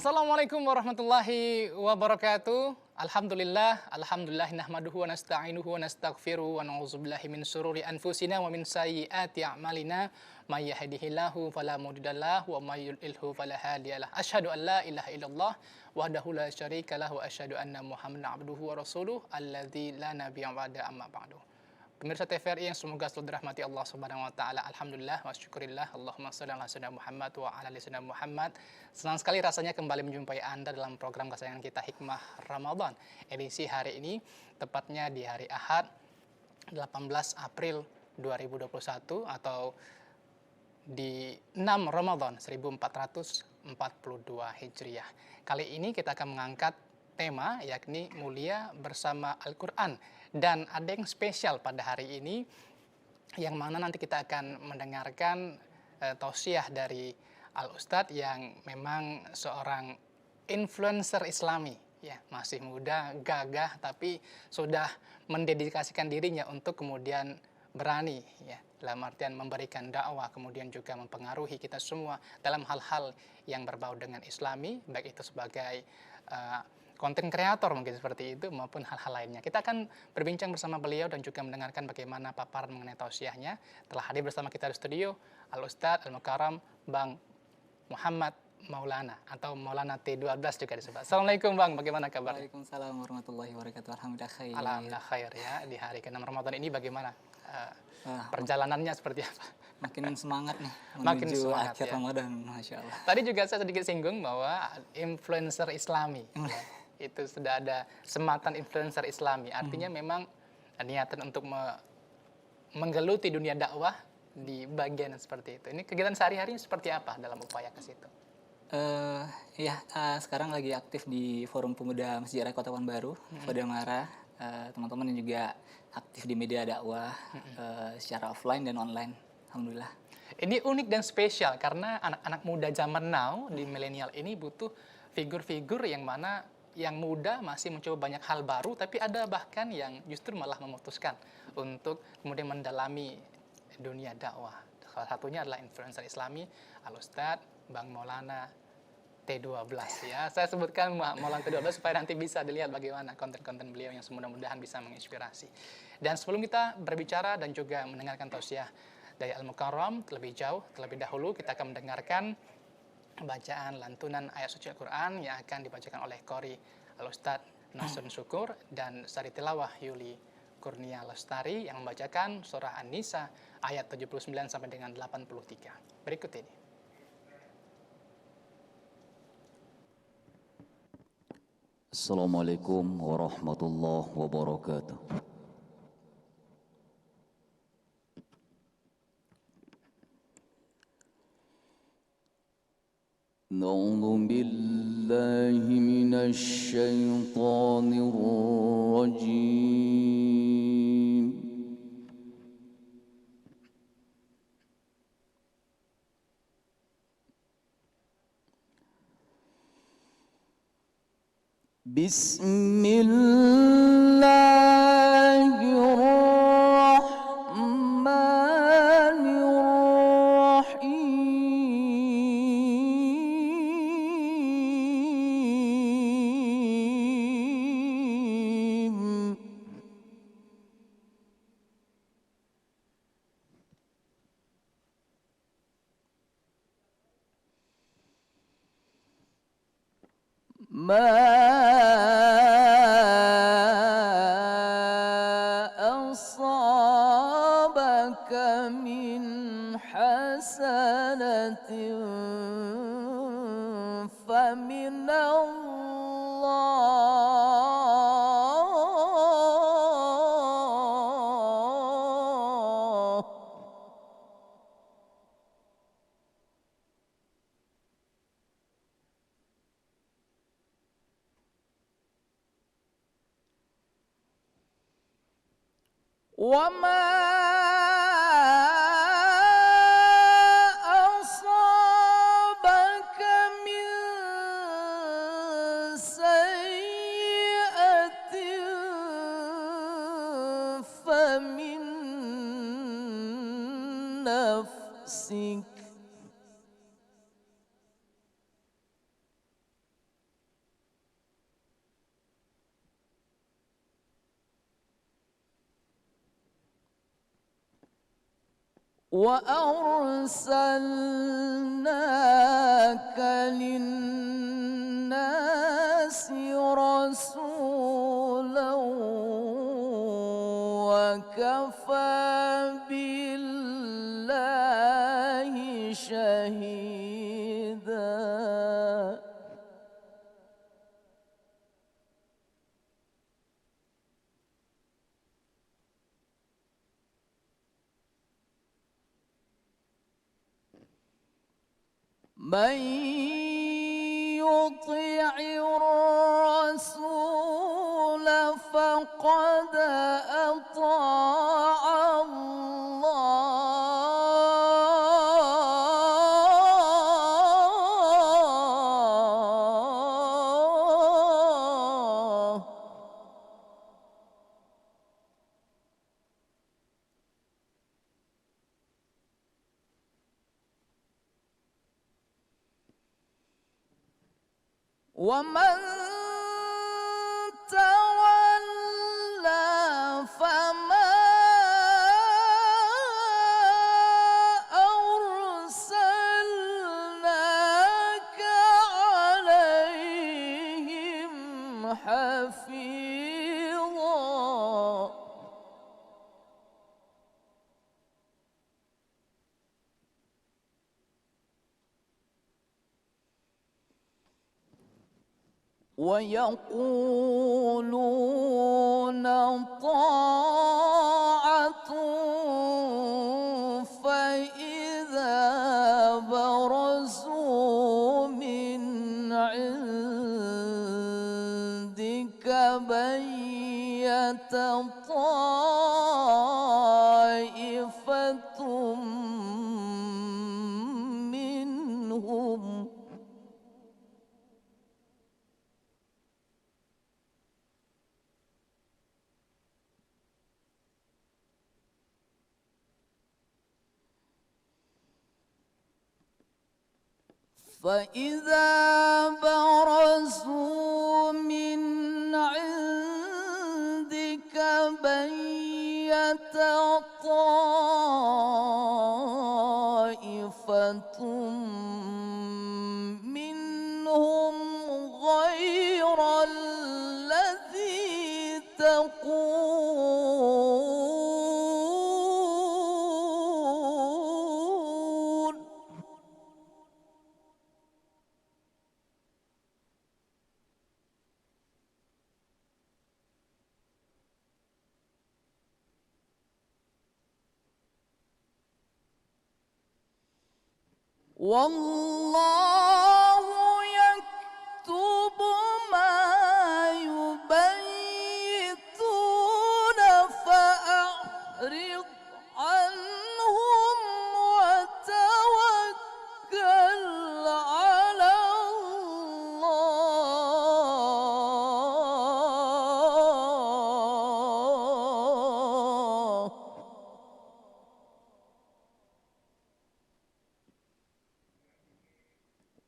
Assalamualaikum warahmatullahi wabarakatuh. Alhamdulillah nahmaduhu wa nasta'inuhu wa nastaghfiruhu wa na'udzubillahi min syururi anfusina wa min sayyiati a'malina may yahdihillahu fala mudhillalahu wa may yudlilhu fala hadiyalah. Asyhadu an la ilaha illallah wahdahu la syarikalah wa asyhadu anna Muhammadan abduhu wa rasuluh alladzi la nabiyya ba'da amma ba'du. Pemirsa TVRI yang semoga selalu dirahmati Allah Subhanahu wa taala. Alhamdulillah wa syukurillah. Allahumma shalli ala sayyidina Muhammad wa ala ali sayyidina Muhammad. Senang sekali rasanya kembali menjumpai Anda dalam program kesayangan kita Hikmah Ramadan. Edisi hari ini tepatnya di hari Ahad 18 April 2021 atau di 6 Ramadan 1442 Hijriah. Kali ini kita akan mengangkat tema yakni mulia bersama Al-Quran. Dan ada yang spesial pada hari ini yang mana nanti kita akan mendengarkan tausiah dari Al-Ustadz yang memang seorang influencer Islami, ya, masih muda, gagah, tapi sudah mendedikasikan dirinya untuk kemudian berani, ya, dalam artian memberikan dakwah, kemudian juga mempengaruhi kita semua dalam hal-hal yang berbau dengan Islami, baik itu sebagai konten kreator mungkin seperti itu maupun hal-hal lainnya. Kita akan berbincang bersama beliau dan juga mendengarkan bagaimana paparan mengenai tausiahnya. Telah hadir bersama kita di studio Al-Ustadz Al-Mukarram Bang Muhammad Maulana atau Maulana T12 juga disebut. Assalamualaikum Bang, bagaimana kabar? Waalaikumsalam warahmatullahi wabarakatuh. Alhamdulillah khair. Alhamdulillah khair ya. Di hari ke-6 Ramadan ini bagaimana perjalanannya seperti apa? Makin semangat nih Makin menuju semangat, akhir ya. Ramadan, Masya Allah. Tadi juga saya sedikit singgung bahwa influencer Islami ya, itu sudah ada sematan influencer Islami. Artinya memang niatan untuk menggeluti dunia dakwah di bagian seperti itu. Ini kegiatan sehari-hari seperti apa dalam upaya ke situ? Sekarang lagi aktif di Forum Pemuda Masjid Raya Kota Pekanbaru, Fodamara. Teman-teman yang juga aktif di media dakwah secara offline dan online. Alhamdulillah. Ini unik dan spesial karena anak-anak muda zaman now di milenial ini butuh figur-figur yang mana yang muda masih mencoba banyak hal baru, tapi ada bahkan yang justru malah memutuskan untuk kemudian mendalami dunia dakwah. Salah satunya adalah influencer Islami Al-Ustadz Bang Maulana T12 ya. Saya sebutkan Maulana T12 supaya nanti bisa dilihat bagaimana konten-konten beliau yang mudah-mudahan bisa menginspirasi. Dan sebelum kita berbicara dan juga mendengarkan tausiah dari Al-Mukarram terlebih dahulu kita akan mendengarkan bacaan lantunan ayat suci Al-Quran yang akan dibacakan oleh Qori Al-Ustadz Nasrun Syukur dan Sari Tilawah Yuli Kurnia Lestari yang membacakan surah An-Nisa ayat 79 sampai dengan 83. Berikut ini. Assalamualaikum warahmatullahi wabarakatuh. أعوذ بالله من الشيطان الرجيم بسم الله الرحمن الرحيم أصابك من حسنة فمن الله وما أصابك من سيئة فمن نفسك وأرسلناك للناس رسولا وكفى بالله شهيدا. من يطع الرسول فقد أطاع الله. ومن تولى فما أرسلناك عليهم حفيظا. ويقولون طاعة فإذا برزوا من عندك بيت طائفة منهم فإذا برزوا من عندك بيت طائفة منهم غير الذي تقول والله يكتب ما يبيتون فأعرض عنهم وتوكل على الله.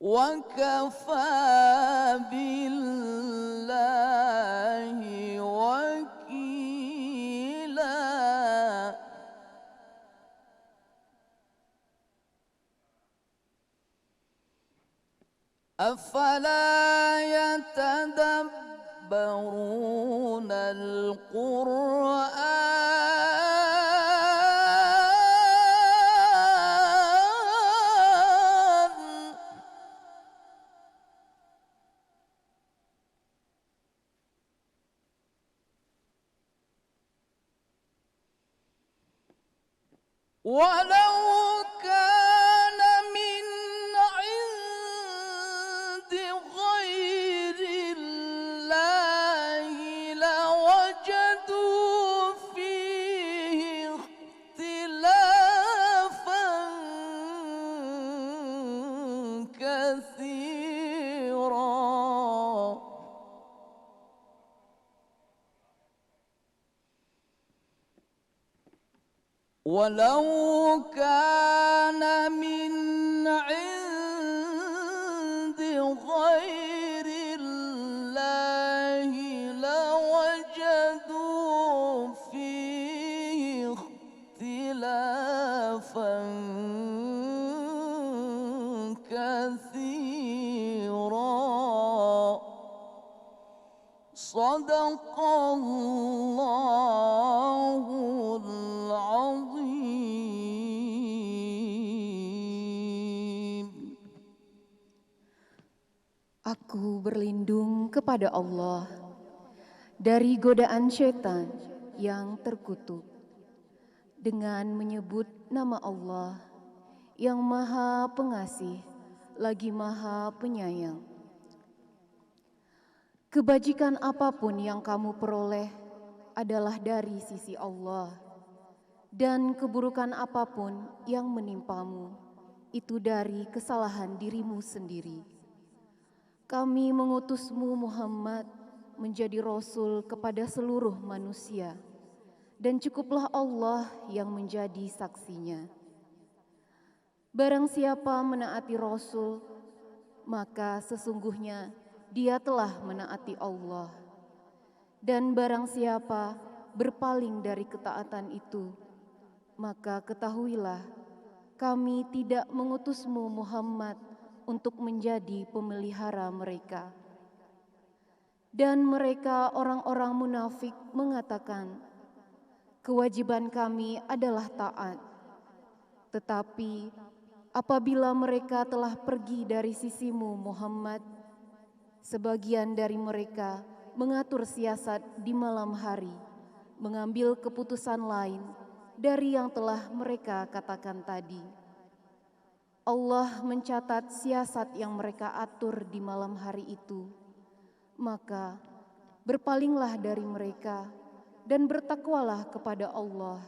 وكفى بالله وكيلا. أفلا يتدبرون القرآن ولو كان من عند غير الله لوجدوا فيه اختلافا كثيرا. ولو كان من عند غير الله لوجدوا فيه اختلافا كثيرا صدق الله العظيم. Aku berlindung kepada Allah dari godaan syaitan yang terkutuk dengan menyebut nama Allah yang Maha Pengasih lagi Maha Penyayang. Kebajikan apapun yang kamu peroleh adalah dari sisi Allah, dan keburukan apapun yang menimpamu itu dari kesalahan dirimu sendiri. Kami mengutusmu Muhammad menjadi Rasul kepada seluruh manusia, dan cukuplah Allah yang menjadi saksinya. Barang siapa menaati Rasul, maka sesungguhnya dia telah menaati Allah. Dan barang siapa berpaling dari ketaatan itu, maka ketahuilah kami tidak mengutusmu Muhammad untuk menjadi pemelihara mereka. Dan mereka orang-orang munafik mengatakan, kewajiban kami adalah taat. Tetapi apabila mereka telah pergi dari sisimu Muhammad, sebagian dari mereka mengatur siasat di malam hari, mengambil keputusan lain dari yang telah mereka katakan tadi. Allah mencatat siasat yang mereka atur di malam hari itu. Maka berpalinglah dari mereka dan bertakwalah kepada Allah.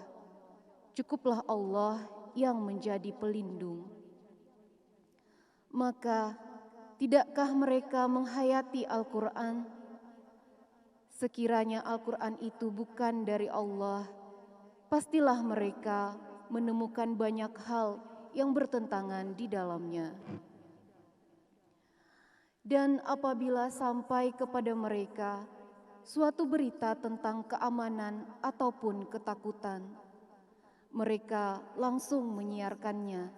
Cukuplah Allah yang menjadi pelindung. Maka tidakkah mereka menghayati Al-Quran? Sekiranya Al-Quran itu bukan dari Allah, pastilah mereka menemukan banyak hal yang bertentangan di dalamnya. Dan apabila sampai kepada mereka suatu berita tentang keamanan ataupun ketakutan, mereka langsung menyiarkannya.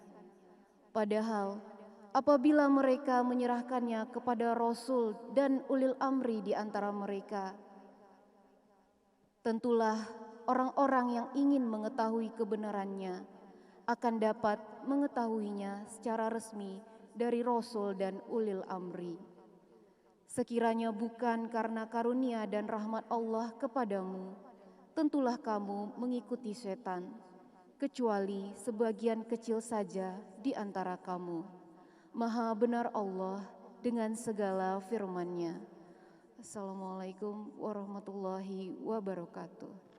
Padahal apabila mereka menyerahkannya kepada Rasul dan ulil amri di antara mereka, tentulah orang-orang yang ingin mengetahui kebenarannya akan dapat mengetahuinya secara resmi dari Rasul dan ulil amri. Sekiranya bukan karena karunia dan rahmat Allah kepadamu, tentulah kamu mengikuti setan, kecuali sebagian kecil saja di antara kamu. Maha benar Allah dengan segala firman-Nya. Assalamualaikum warahmatullahi wabarakatuh.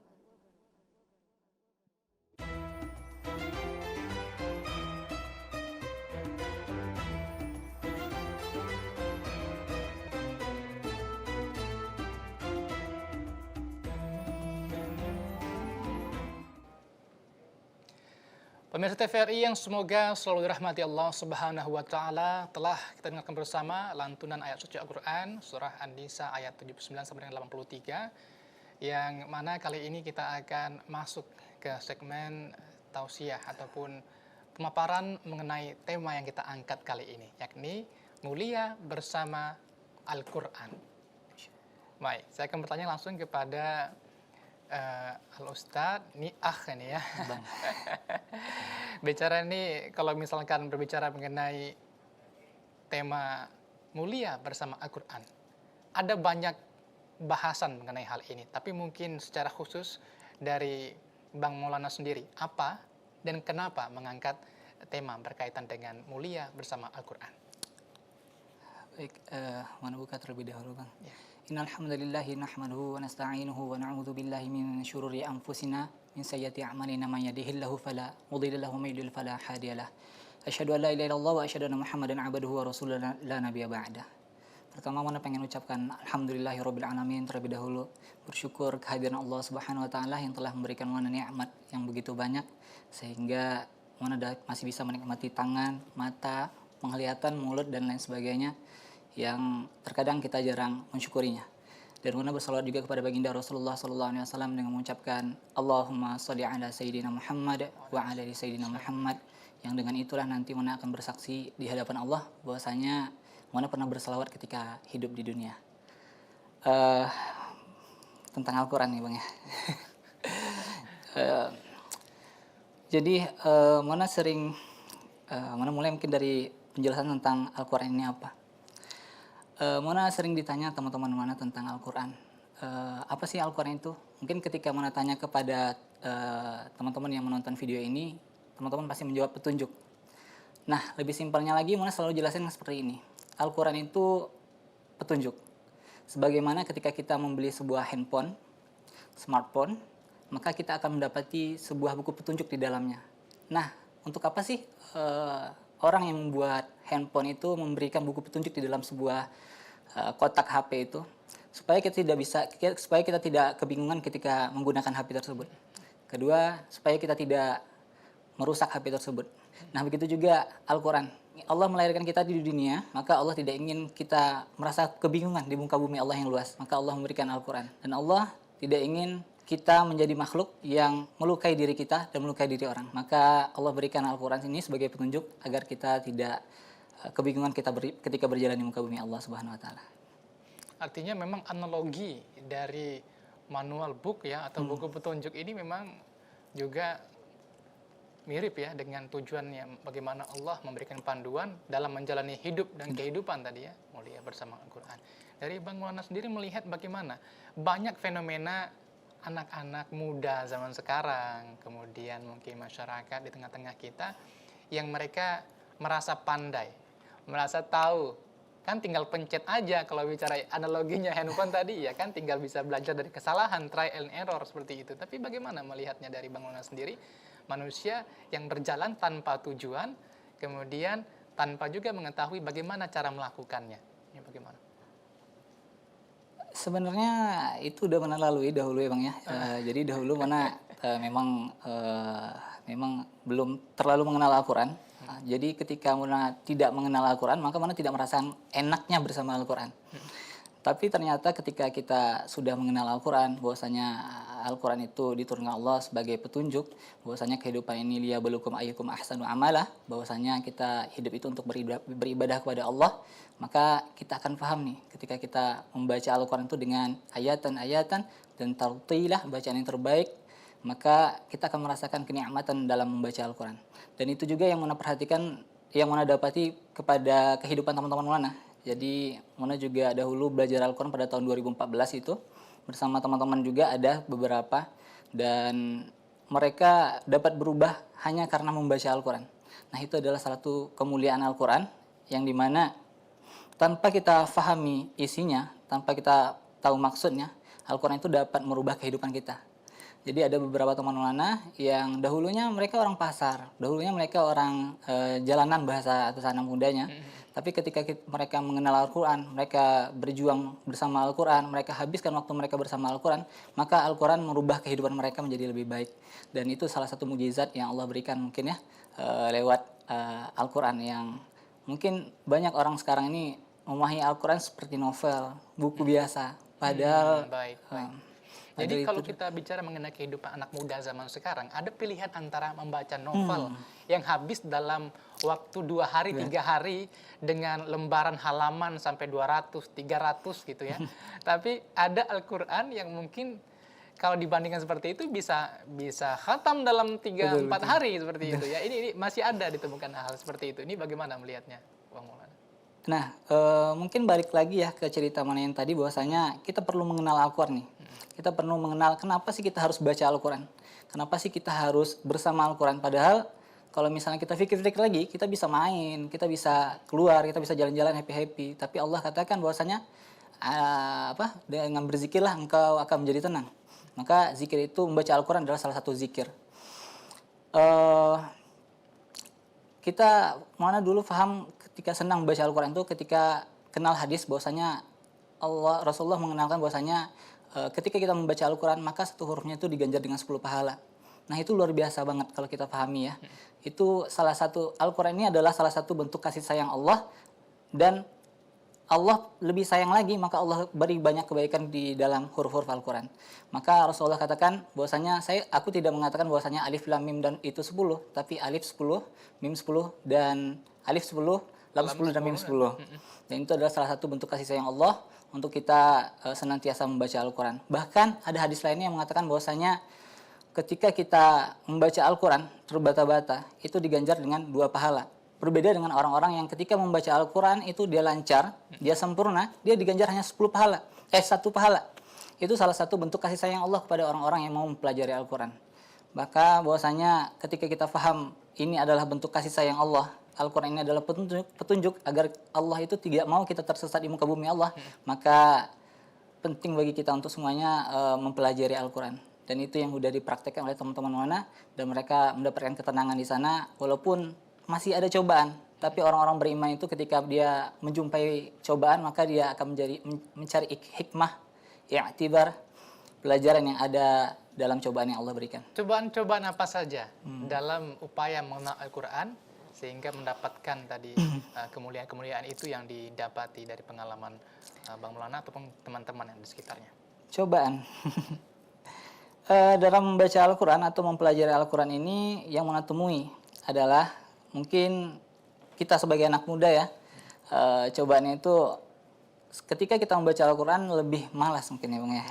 Pemirsa TVRI yang semoga selalu dirahmati Allah Subhanahu wa taala, telah kita dengarkan bersama lantunan ayat suci Al-Qur'an surah An-Nisa ayat 79 sampai dengan 83, yang mana kali ini kita akan masuk ke segmen tausiah ataupun pemaparan mengenai tema yang kita angkat kali ini, yakni mulia bersama Al-Qur'an. Baik, saya akan bertanya langsung kepada Al-Ustadz, ini ini ya. Bang. Bicara ini, kalau misalkan berbicara mengenai tema mulia bersama Al-Quran, ada banyak bahasan mengenai hal ini. Tapi mungkin secara khusus dari Bang Maulana sendiri, apa dan kenapa mengangkat tema berkaitan dengan mulia bersama Al-Quran? Baik, mana buka terlebih dahulu Bang. Ya. Innal hamdalillahi nahmaduhu wa nasta'inuhu wa na'udzu billahi min syururi anfusina min sayyiati a'malina may yahdihillahu fala mudilla lahu wa may yudlil fala hadiyalah. Asyhadu an la ilaha illallah wa asyhadu anna Muhammadan 'abduhu wa rasuluhu la nabiyya ba'da. Pertama mana pengen ucapkan alhamdulillahirabbil alamin, terlebih dahulu bersyukur kehadiran Allah Subhanahu wa taala yang telah memberikan mana nikmat yang begitu banyak sehingga mana masih bisa menikmati tangan, mata, penglihatan, mulut dan lain sebagainya yang terkadang kita jarang mensyukurinya. Dan Muna bersalawat juga kepada baginda Rasulullah sallallahu alaihi wasallam dengan mengucapkan Allahumma sholli ala sayyidina Muhammad wa ala ali sayyidina Muhammad, yang dengan itulah nanti Muna akan bersaksi di hadapan Allah bahwasanya Muna pernah bersalawat ketika hidup di dunia. Tentang Al-Quran nih Bang ya. Jadi Mona sering Mona mulai mungkin dari penjelasan tentang Al-Quran ini apa. Mona sering ditanya teman-teman Mona tentang Al-Quran. Apa sih Al-Quran itu? Mungkin ketika Mona tanya kepada teman-teman yang menonton video ini, teman-teman pasti menjawab petunjuk. Nah, lebih simpelnya lagi Mona selalu jelasin seperti ini. Al-Quran itu petunjuk. Sebagaimana ketika kita membeli sebuah handphone, smartphone, maka kita akan mendapati sebuah buku petunjuk di dalamnya. Nah, untuk apa sih orang yang membuat handphone itu memberikan buku petunjuk di dalam sebuah kotak HP itu? Supaya kita tidak kebingungan ketika menggunakan HP tersebut. Kedua, supaya kita tidak merusak HP tersebut. Nah, begitu juga Al-Quran. Allah melahirkan kita di dunia, maka Allah tidak ingin kita merasa kebingungan di muka bumi Allah yang luas. Maka Allah memberikan Al-Quran. Dan Allah tidak ingin kita menjadi makhluk yang melukai diri kita dan melukai diri orang. Maka Allah berikan Al-Quran ini sebagai petunjuk agar kita tidak kebingungan ketika berjalan di muka bumi Allah Subhanahu wa taala. Artinya memang analogi dari manual book ya atau buku petunjuk ini memang juga mirip ya dengan tujuannya bagaimana Allah memberikan panduan dalam menjalani hidup dan kehidupan tadi ya, mulia bersama Al-Quran. Dari Bang Maulana sendiri melihat bagaimana banyak fenomena anak-anak muda zaman sekarang, kemudian mungkin masyarakat di tengah-tengah kita yang mereka merasa pandai, merasa tahu, kan tinggal pencet aja kalau bicara analoginya handphone tadi ya kan, tinggal bisa belajar dari kesalahan, trial and error seperti itu. Tapi bagaimana melihatnya dari Bang Maulana sendiri, manusia yang berjalan tanpa tujuan, kemudian tanpa juga mengetahui bagaimana cara melakukannya. Ini bagaimana? Sebenarnya itu udah Mana lalui dahulu ya Bang ya. Jadi dahulu Mana memang belum terlalu mengenal Al-Quran. Jadi ketika Mana tidak mengenal Al-Quran, maka Mana tidak merasakan enaknya bersama Al-Quran. Tapi ternyata ketika kita sudah mengenal Al-Quran, bahwasanya Al-Quran itu diturunkan Allah sebagai petunjuk, bahwasanya kehidupan ini liyabluwakum ayyukum ahsanu amala, bahwasanya kita hidup itu untuk beribadah kepada Allah, maka kita akan paham nih ketika kita membaca Al-Quran itu dengan ayatan-ayatan dan tartilah, bacaan yang terbaik, maka kita akan merasakan kenikmatan dalam membaca Al-Quran. Dan itu juga yang Mona perhatikan, yang Mona dapati kepada kehidupan teman-teman Mona. Jadi Mona juga dahulu belajar Al-Quran pada tahun 2014 itu bersama teman-teman juga ada beberapa, dan mereka dapat berubah hanya karena membaca Al-Quran. Nah, itu adalah salah satu kemuliaan Al-Quran yang dimana tanpa kita fahami isinya, tanpa kita tahu maksudnya, Al-Quran itu dapat merubah kehidupan kita. Jadi ada beberapa teman Mona yang dahulunya mereka orang pasar, dahulunya mereka orang jalanan bahasa atau anak mudanya. Tapi ketika mereka mengenal Al-Quran, mereka berjuang bersama Al-Quran, mereka habiskan waktu mereka bersama Al-Quran, maka Al-Quran merubah kehidupan mereka menjadi lebih baik. Dan itu salah satu mukjizat yang Allah berikan mungkin ya, lewat Al-Quran, yang mungkin banyak orang sekarang ini memahami Al-Quran seperti novel, buku biasa. Padahal baik. Jadi kalau kita bicara mengenai kehidupan anak muda zaman sekarang, ada pilihan antara membaca novel yang habis dalam waktu 2 hari, 3 hari dengan lembaran halaman sampai 200, 300 gitu ya. Tapi ada Al-Quran yang mungkin kalau dibandingkan seperti itu bisa khatam dalam 3-4 hari seperti itu ya. Ini masih ada ditemukan hal seperti itu. Ini bagaimana melihatnya, Bang Maulana? Nah, mungkin balik lagi ya ke cerita Mana yang tadi, bahwasanya kita perlu mengenal Al-Quran nih. Kita perlu mengenal kenapa sih kita harus baca Al-Quran. Kenapa sih kita harus bersama Al-Quran. Padahal kalau misalnya kita pikir-pikir lagi, kita bisa main, kita bisa keluar, kita bisa jalan-jalan happy-happy. Tapi Allah katakan bahwasanya dengan berzikirlah engkau akan menjadi tenang. Maka zikir itu, membaca Al-Quran adalah salah satu zikir. Kita mana dulu paham ketika senang membaca Al-Quran itu ketika kenal hadis bahwasanya Rasulullah mengenalkan bahwasanya ketika kita membaca Al-Quran maka satu hurufnya itu diganjar dengan 10 pahala. Nah, itu luar biasa banget kalau kita pahami ya. Itu salah satu, Al-Quran ini adalah salah satu bentuk kasih sayang Allah, dan Allah lebih sayang lagi, maka Allah beri banyak kebaikan di dalam huruf-huruf Al-Quran. Maka Rasulullah katakan bahwasanya aku tidak mengatakan bahwasanya alif lam mim dan itu 10, tapi alif 10, mim 10 dan alif 10, lam 10 dan mim 10. Dan itu adalah salah satu bentuk kasih sayang Allah untuk kita senantiasa membaca Al-Quran. Bahkan ada hadis lainnya yang mengatakan bahwasanya ketika kita membaca Al-Quran terbata-bata, itu diganjar dengan 2 pahala. Berbeda dengan orang-orang yang ketika membaca Al-Quran itu dia lancar, dia sempurna, dia diganjar hanya 1 pahala. Itu salah satu bentuk kasih sayang Allah kepada orang-orang yang mau mempelajari Al-Quran. Maka bahwasanya ketika kita paham ini adalah bentuk kasih sayang Allah, Al-Quran ini adalah petunjuk agar Allah itu tidak mau kita tersesat di muka bumi Allah, maka penting bagi kita untuk semuanya mempelajari Al-Quran. Dan itu yang sudah dipraktekkan oleh teman-teman mana, dan mereka mendapatkan ketenangan di sana walaupun masih ada cobaan. Tapi orang-orang beriman itu ketika dia menjumpai cobaan, maka dia akan mencari hikmah, i'tibar, pelajaran yang ada dalam cobaan yang Allah berikan. Cobaan-cobaan apa saja dalam upaya mengenal Al-Quran sehingga mendapatkan tadi kemuliaan-kemuliaan itu yang didapati dari pengalaman Bang Maulana ataupun teman-teman yang di sekitarnya? Cobaan. Dalam membaca Al-Quran atau mempelajari Al-Quran ini yang Mona temui adalah mungkin kita sebagai anak muda ya, cobaannya itu ketika kita membaca Al-Quran lebih malas mungkin ya Bang ya,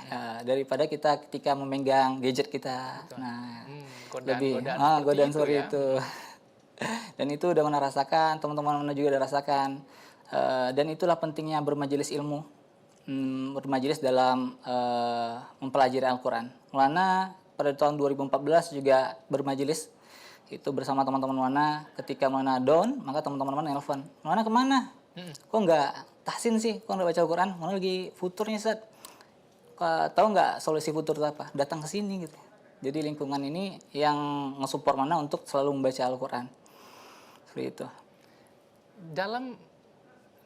daripada kita ketika memegang gadget kita. Betul. Nah, godaan seperti ya. itu. Dan itu udah Mona rasakan, teman-teman Mona juga udah rasakan. Dan itulah pentingnya bermajelis ilmu, bermajelis dalam mempelajari Al-Quran. Maulana pada tahun 2014 juga bermajelis itu bersama teman-teman Maulana. Ketika Maulana down, maka teman-teman Maulana nelfon, Maulana kemana? Kok nggak tahsin sih? Kok nggak baca Al-Quran? Maulana lagi futurnya Ustaz. Tahu nggak solusi futur itu apa? Datang ke sini gitu. Jadi lingkungan ini yang nge-support Maulana untuk selalu membaca Al-Quran. Seperti itu. Dalam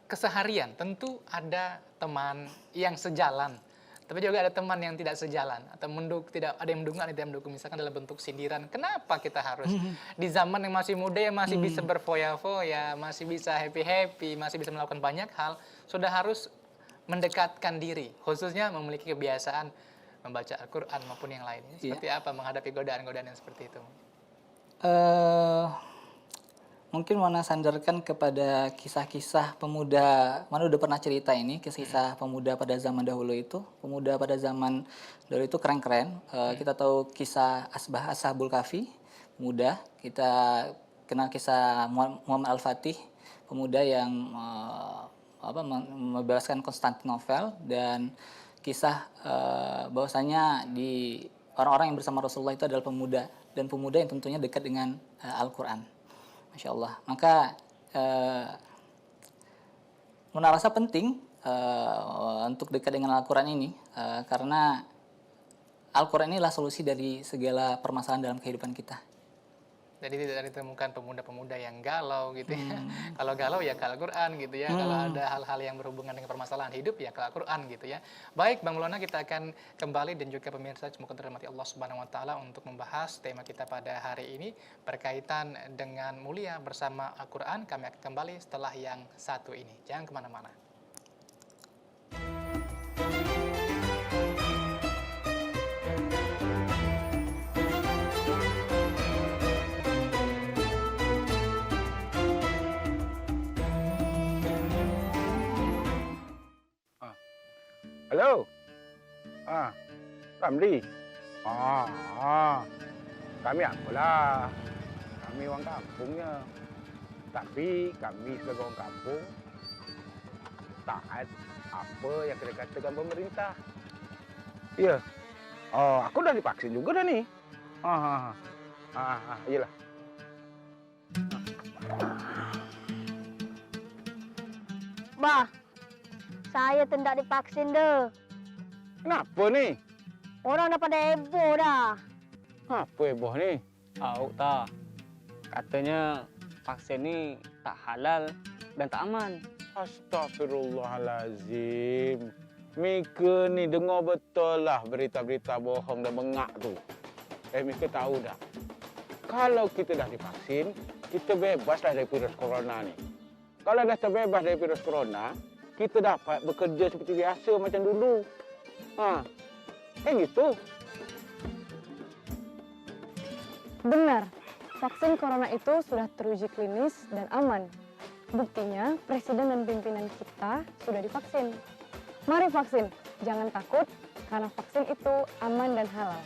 keseharian tentu ada teman yang sejalan, tapi juga ada teman yang tidak sejalan atau tidak ada yang mendukung, ada yang tidak mendukung. Misalkan dalam bentuk sindiran, kenapa kita harus di zaman yang masih muda, yang masih bisa berfoya-foya, masih bisa happy-happy, masih bisa melakukan banyak hal, sudah harus mendekatkan diri, khususnya memiliki kebiasaan membaca Al-Quran maupun yang lain. Seperti apa menghadapi godaan-godaan yang seperti itu? Mungkin Mana sandarkan kepada kisah-kisah pemuda. Mana udah pernah cerita ini, kisah pemuda pada zaman dahulu itu. Pemuda pada zaman dahulu itu keren-keren. Kita tahu kisah Ashabul Kahfi, pemuda. Kita kenal kisah Muhammad Al-Fatih, pemuda yang membebaskan Konstantinopel, dan kisah bahwasanya di orang-orang yang bersama Rasulullah itu adalah pemuda, dan pemuda yang tentunya dekat dengan Al-Quran. Masya Allah. Maka Muna rasa penting untuk dekat dengan Al-Quran ini, karena Al-Quran inilah solusi dari segala permasalahan dalam kehidupan kita. Jadi tidak ditemukan pemuda-pemuda yang galau gitu ya. Kalau galau ya ke Al-Quran gitu ya. Kalau ada hal-hal yang berhubungan dengan permasalahan hidup ya ke Al-Quran gitu ya. Baik Bang Maulana, kita akan kembali dan juga pemirsa semoga dirahmati Allah Subhanahu wa taala untuk membahas tema kita pada hari ini berkaitan dengan mulia bersama Al-Quran. Kami akan kembali setelah yang satu ini. Jangan kemana-mana. Halo. Ramli. Kami apalah. Kami orang kampungnya. Tapi kami sebagai orang kampung taat apa yang kita katakan pemerintah. Iya. Aku udah divaksin juga dah nih. Iyalah. Bah, saya tidak divaksin deh. Kenapa nih? Orang dah pada heboh dah. Apa heboh nih? Tahu tak? Katanya vaksin ini tak halal dan tak aman. Astagfirullahalazim. Mika ni dengar betul lah berita-berita bohong dan bengak tu. Mika tahu dah. Kalau kita dah divaksin, kita bebas lah dari virus corona ni. Kalau dah terbebas dari virus corona, kita dapat bekerja seperti biasa macam dulu. Kan gitu. Benar, vaksin corona itu sudah teruji klinis dan aman. Buktinya, presiden dan pimpinan kita sudah divaksin. Mari vaksin, jangan takut, karena vaksin itu aman dan halal.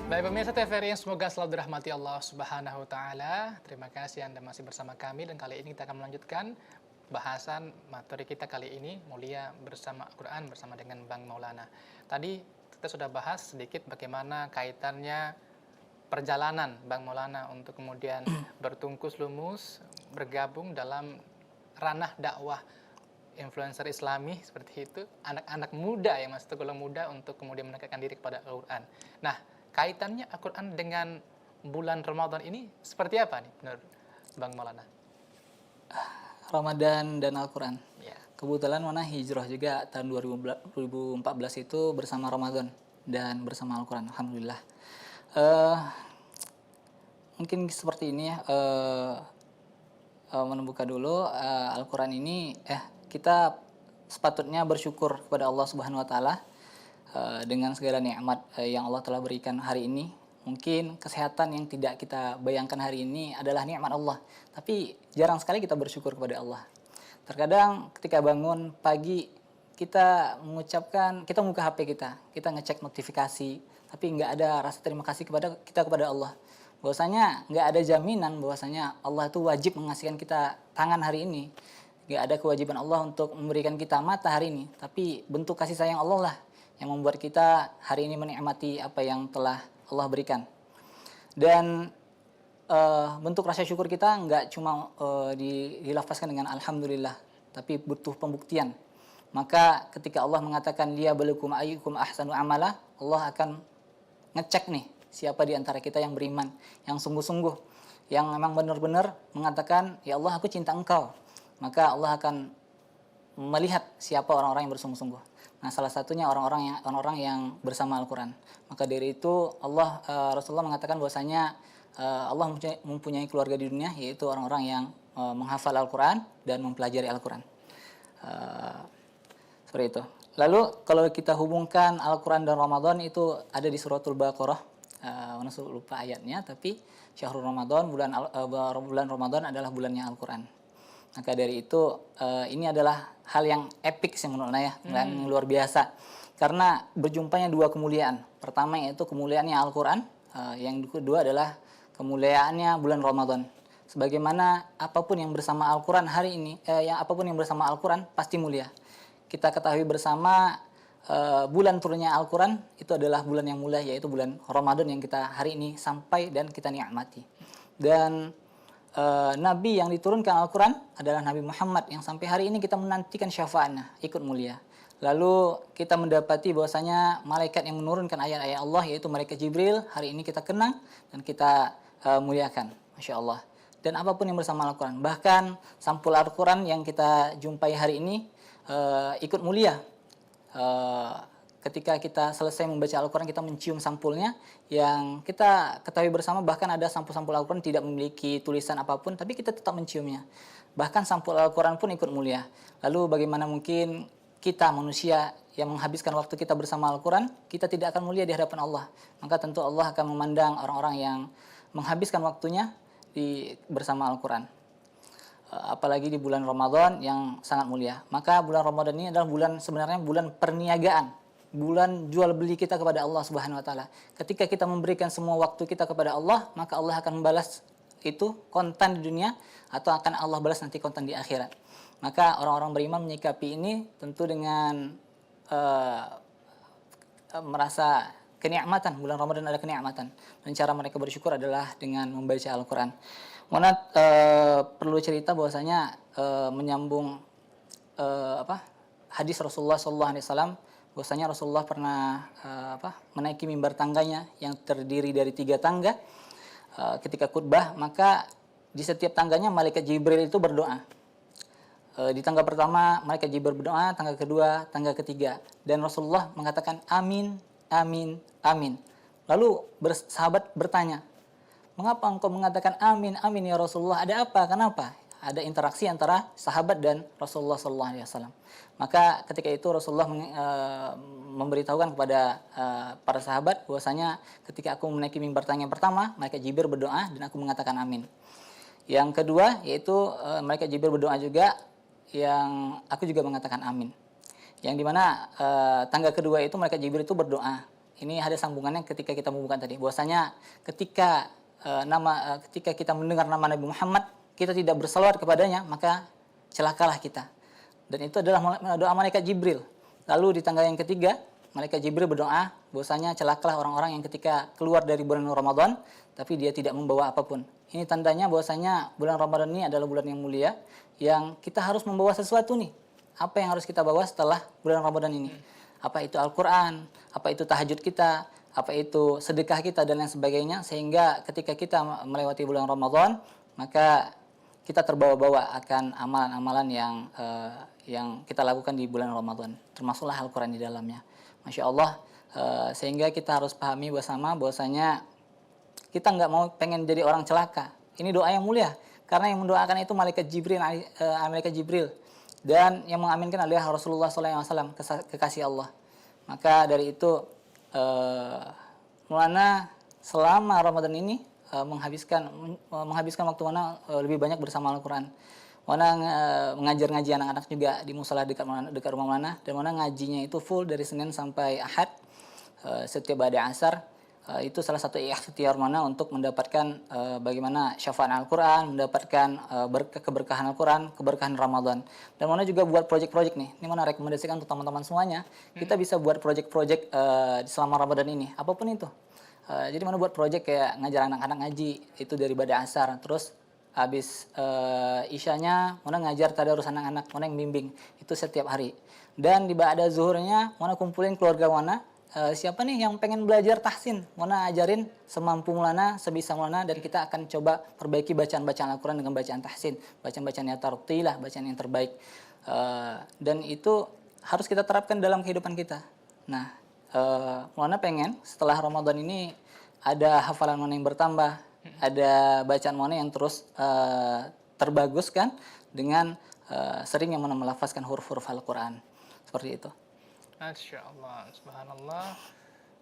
Baik pemirsa TVRI yang semoga selalu dirahmati Allah Subhanahu wa taala. Terima kasih Anda masih bersama kami dan kali ini kita akan melanjutkan bahasan materi kita kali ini mulia bersama Al-Qur'an bersama dengan Bang Maulana. Tadi kita sudah bahas sedikit bagaimana kaitannya perjalanan Bang Maulana untuk kemudian bertungkus lumus bergabung dalam ranah dakwah influencer Islami seperti itu, anak-anak muda yang masih tergolong muda untuk kemudian mendekatkan diri kepada Al-Qur'an. Nah, kaitannya Al-Quran dengan bulan Ramadan ini seperti apa nih menurut Bang Maulana? Ramadan dan Al-Quran. Ya. Kebetulan Mana hijrah juga tahun 2014 itu bersama Ramadan dan bersama Al-Quran. Alhamdulillah. Mungkin seperti ini ya. Menembuka dulu Al-Quran ini. Kita sepatutnya bersyukur kepada Allah Subhanahu Wa Taala. Dengan segala nikmat yang Allah telah berikan hari ini. Mungkin kesehatan yang tidak kita bayangkan hari ini adalah nikmat Allah. Tapi jarang sekali kita bersyukur kepada Allah. Terkadang ketika bangun pagi kita membuka HP kita ngecek notifikasi, tapi nggak ada rasa terima kasih kepada Allah. Bahwasanya nggak ada jaminan bahwasanya Allah itu wajib mengasihkan kita tangan hari ini. Nggak ada kewajiban Allah untuk memberikan kita mata hari ini. Tapi bentuk kasih sayang Allah lah yang membuat kita hari ini menikmati apa yang telah Allah berikan. Dan bentuk rasa syukur kita nggak cuma dilafazkan dengan Alhamdulillah, tapi butuh pembuktian. Maka ketika Allah mengatakan liyabluwakum ayyukum ahsanu amala, Allah akan ngecek nih siapa di antara kita yang beriman, yang sungguh-sungguh, yang memang benar-benar mengatakan ya Allah aku cinta engkau. Maka Allah akan melihat siapa orang-orang yang bersungguh-sungguh. Nah, salah satunya orang-orang yang bersama Al-Quran. Maka dari itu Rasulullah mengatakan bahwasanya Allah mempunyai keluarga di dunia, yaitu orang-orang yang menghafal Al-Quran dan mempelajari Al-Quran. Seperti itu. Lalu kalau kita hubungkan Al-Quran dan Ramadan itu ada di suratul Baqarah. Lupa ayatnya, tapi syahrul Ramadan, bulan Ramadan adalah bulannya Al-Quran. Maka dari itu ini adalah hal yang epik sih menurut saya, yang luar biasa. Karena berjumpanya dua kemuliaan. Pertama yaitu kemuliaannya Al-Quran, yang kedua adalah kemuliaannya bulan Ramadan. Sebagaimana apapun yang bersama Al-Quran hari ini, apapun yang bersama Al-Quran pasti mulia. Kita ketahui bersama bulan turunnya Al-Quran itu adalah bulan yang mulia, yaitu bulan Ramadan yang kita hari ini sampai dan kita nikmati. Dan Nabi yang diturunkan Al-Quran adalah Nabi Muhammad yang sampai hari ini kita menantikan syafaatnya, ikut mulia. Lalu kita mendapati bahwasanya malaikat yang menurunkan ayat-ayat Allah yaitu malaikat Jibril, hari ini kita kenang dan kita muliakan, Masya Allah. Dan apapun yang bersama Al-Quran, bahkan sampul Al-Quran yang kita jumpai hari ini ikut mulia. Ketika kita selesai membaca Al-Quran, kita mencium sampulnya yang kita ketahui bersama, bahkan ada sampul-sampul Al-Quran tidak memiliki tulisan apapun, tapi kita tetap menciumnya. Bahkan sampul Al-Quran pun ikut mulia. Lalu bagaimana mungkin kita manusia yang menghabiskan waktu kita bersama Al-Quran, kita tidak akan mulia di hadapan Allah. Maka tentu Allah akan memandang orang-orang yang menghabiskan waktunya bersama Al-Quran. Apalagi di bulan Ramadan yang sangat mulia. Maka bulan Ramadan ini adalah sebenarnya bulan perniagaan. Bulan jual beli kita kepada Allah Subhanahu Wa Taala. Ketika kita memberikan semua waktu kita kepada Allah, maka Allah akan membalas itu kontan di dunia atau akan Allah balas nanti kontan di akhirat. Maka orang-orang beriman menyikapi ini tentu dengan merasa kenikmatan. Bulan Ramadan ada kenikmatan. Dan cara mereka bersyukur adalah dengan membaca Al-Quran. Monat perlu cerita bahwasanya menyambung hadis Rasulullah SAW. Bahwasanya Rasulullah pernah menaiki mimbar tangganya yang terdiri dari 3 tangga. ketika khutbah, maka di setiap tangganya malaikat Jibril itu berdoa. Di tangga pertama malaikat Jibril berdoa, tangga kedua, tangga ketiga, dan Rasulullah mengatakan amin, amin, amin. Lalu sahabat bertanya, mengapa engkau mengatakan amin, amin ya Rasulullah? Ada apa? Kenapa? Ada interaksi antara sahabat dan Rasulullah SAW. Maka ketika itu Rasulullah memberitahukan kepada para sahabat bahwasanya ketika aku menaiki mimbar tangga yang pertama, malaikat Jibril berdoa dan aku mengatakan amin. Yang kedua yaitu malaikat Jibril berdoa juga, yang aku juga mengatakan amin. Yang dimana tangga kedua itu malaikat Jibril itu berdoa. Ini ada sambungannya ketika kita membuka tadi, bahwasanya ketika ketika kita mendengar nama Nabi Muhammad, kita tidak bersalawat kepadanya, maka celakalah kita. Dan itu adalah doa malaikat Jibril. Lalu di tangga yang ketiga, malaikat Jibril berdoa bahwasanya celakalah orang-orang yang ketika keluar dari bulan Ramadan tapi dia tidak membawa apapun. Ini tandanya bahwasanya bulan Ramadan ini adalah bulan yang mulia, yang kita harus membawa sesuatu nih. Apa yang harus kita bawa setelah bulan Ramadan ini? Apa itu Al-Quran, apa itu tahajud kita, apa itu sedekah kita dan lain sebagainya, sehingga ketika kita melewati bulan Ramadan, maka kita terbawa-bawa akan amalan-amalan yang kita lakukan di bulan Ramadan, termasuklah Al-Quran di dalamnya. Masya Allah, sehingga kita harus pahami bersama bahwasanya kita nggak mau pengen jadi orang celaka. Ini doa yang mulia, karena yang mendoakan itu malaikat Jibril, dan yang mengaminkan adalah Rasulullah SAW, kekasih Allah. Maka dari itu Maulana selama Ramadan ini menghabiskan waktu Maulana lebih banyak bersama Al-Quran. Maulana mengajar ngaji anak-anak juga di musola dekat rumah Maulana, dan Maulana ngajinya itu full dari Senin sampai Ahad, setiap ba'da asar. Itu salah satu ikhtiar Maulana untuk mendapatkan bagaimana syafaat Al-Quran, mendapatkan keberkahan Al-Quran, keberkahan Ramadan. Dan Maulana juga buat project-project nih. Ini Maulana rekomendasikan untuk teman-teman semuanya. Kita bisa buat project-project selama Ramadan ini, apapun itu. Jadi Maulana buat project kayak ngajar anak-anak ngaji, itu dari ba'da asar. Terus habis isyanya Maulana ngajar tadarus anak-anak, Maulana yang bimbing. Itu setiap hari. Dan di ba'da zuhurnya Maulana kumpulin keluarga Maulana. Siapa nih yang pengen belajar tahsin, Maulana ajarin semampu Maulana, sebisa Maulana, dan kita akan coba perbaiki bacaan-bacaan Al-Quran dengan bacaan tahsin, bacaan-bacaan yang tartilah, bacaan yang terbaik. Dan itu harus kita terapkan dalam kehidupan kita. Nah, Maulana pengen setelah Ramadan ini ada hafalan Maulana yang bertambah, ada bacaan Maulana yang terus terbaguskan dengan sering yang Maulana melafazkan huruf-huruf Al-Quran. Seperti itu. Masya Allah, subhanallah.